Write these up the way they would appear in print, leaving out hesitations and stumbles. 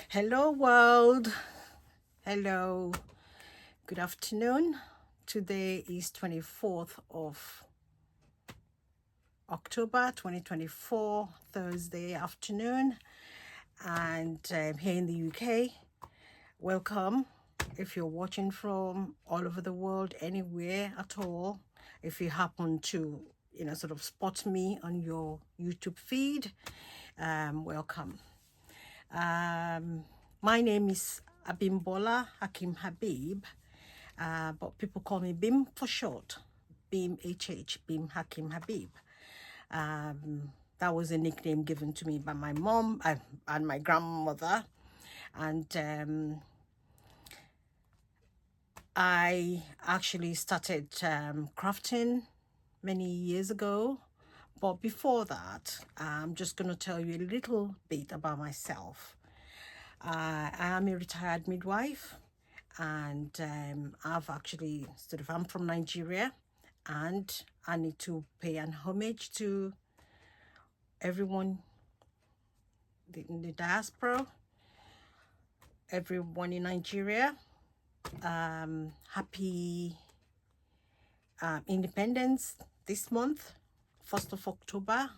Hello, world. Hello. Good afternoon. Today is 24th of October 2024, Thursday afternoon. And here in the UK, welcome. If you're watching from all over the world, anywhere at all, if you happen to, sort of spot me on your YouTube feed, welcome. My name is Abimbola Hakeem-Habeeb, but people call me Bim for short. Bim Bim Hakeem-Habeeb. That was a nickname given to me by my mom and my grandmother. And I actually started crafting many years ago. But before that, I'm just going to tell you a little bit about myself. I am a retired midwife, and I've actually I'm from Nigeria, and I need to pay an homage to everyone in the diaspora, everyone in Nigeria. Happy Independence this month, 1st of October,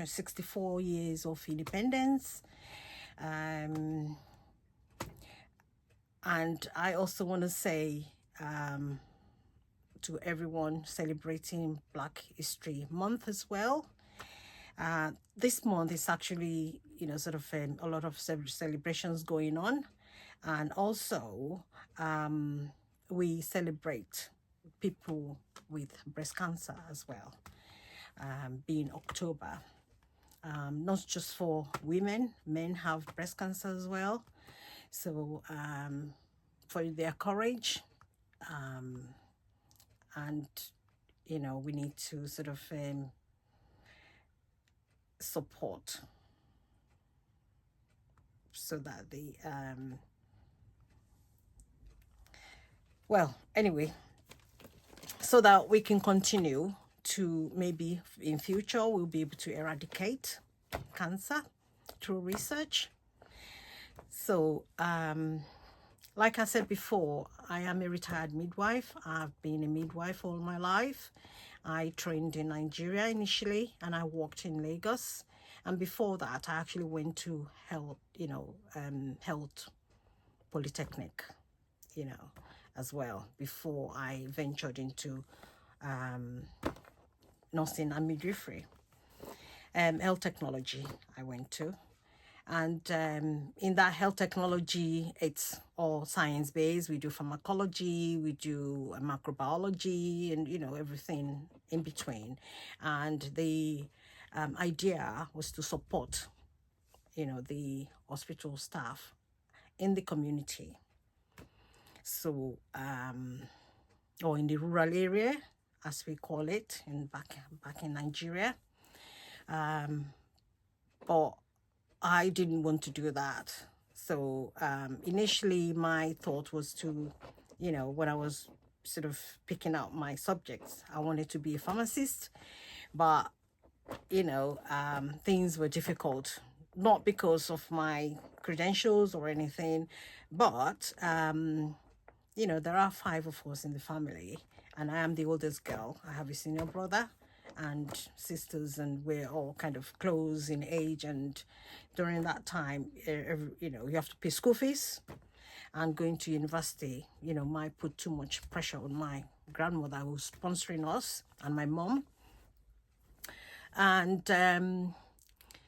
64 years of independence. And I also want to say to everyone celebrating Black History Month as well. This month is actually, a lot of celebrations going on. And also, we celebrate people with breast cancer as well, being October. Not just for women, men have breast cancer as well. So for their courage, and we need to support so that they so that we can continue to, maybe in future we'll be able to eradicate cancer through research. So like I said before, I am a retired midwife. I've been a midwife all my life. I trained in Nigeria initially, and I worked in Lagos. And before that, I actually went to health polytechnic, as well, before I ventured into nursing and midwifery. Health technology I went to. And in that health technology, it's all science-based. We do pharmacology, we do macrobiology, and, everything in between. And the idea was to support, the hospital staff in the community. So, or in the rural area, as we call it, back in Nigeria. But I didn't want to do that. So initially my thought was to, when I was sort of picking out my subjects, I wanted to be a pharmacist. But, things were difficult, not because of my credentials or anything, but, there are 5 of us in the family, and I am the oldest girl. I have a senior brother and sisters, and we're all kind of close in age. And during that time, you have to pay school fees, and going to university, might put too much pressure on my grandmother who was sponsoring us and my mom. And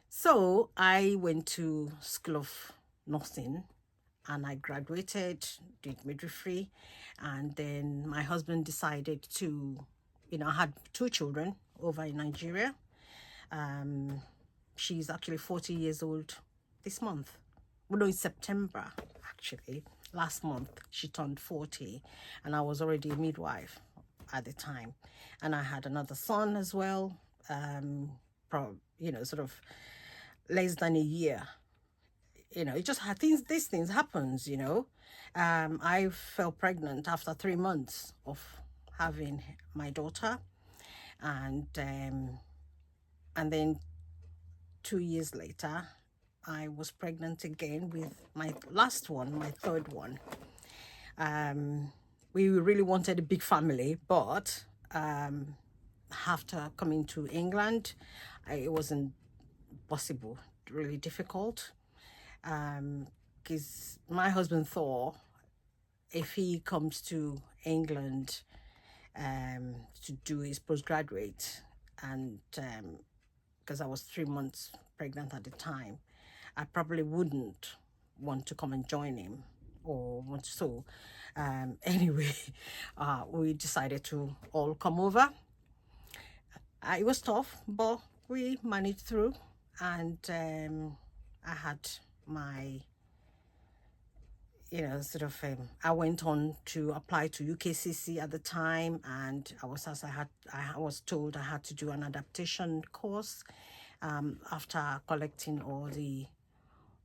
so I went to School of Nursing, and I graduated, did midwifery, and then my husband decided to, I had 2 children over in Nigeria. She's actually 40 years old this month. Well, no, in September, actually. Last month, she turned 40, and I was already a midwife at the time. And I had another son as well, sort of less than a year. It just had these things happens, I fell pregnant after 3 months of having my daughter, and then 2 years later, I was pregnant again with my last one, my third one. We really wanted a big family, but after coming to England, it wasn't possible, really difficult. Because my husband thought if he comes to England to do his postgraduate, and because I was 3 months pregnant at the time, I probably wouldn't want to come and join him or want to. So anyway, we decided to all come over. It was tough, but we managed through, and I had my, I went on to apply to UKCC at the time, and I was told I had to do an adaptation course after collecting all the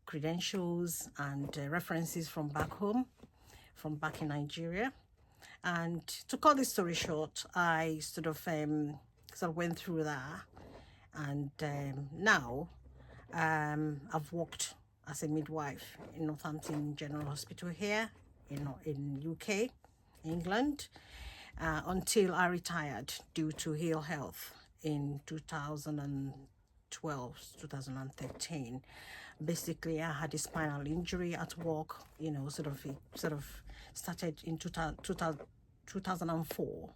credentials and references from back home, from back in Nigeria. And to cut the story short, I sort of went through that, and now I've worked as a midwife in Northampton General Hospital here in UK, England, until I retired due to ill health in 2012, 2013. Basically, I had a spinal injury at work, sort of started in 2004.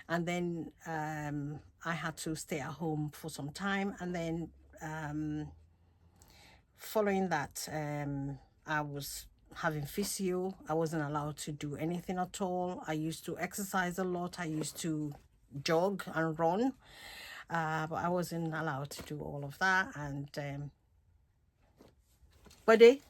And then I had to stay at home for some time. And then following that, I was having physio. I wasn't allowed to do anything at all. I used to exercise a lot. I used to jog and run, but I wasn't allowed to do all of that. And buddy,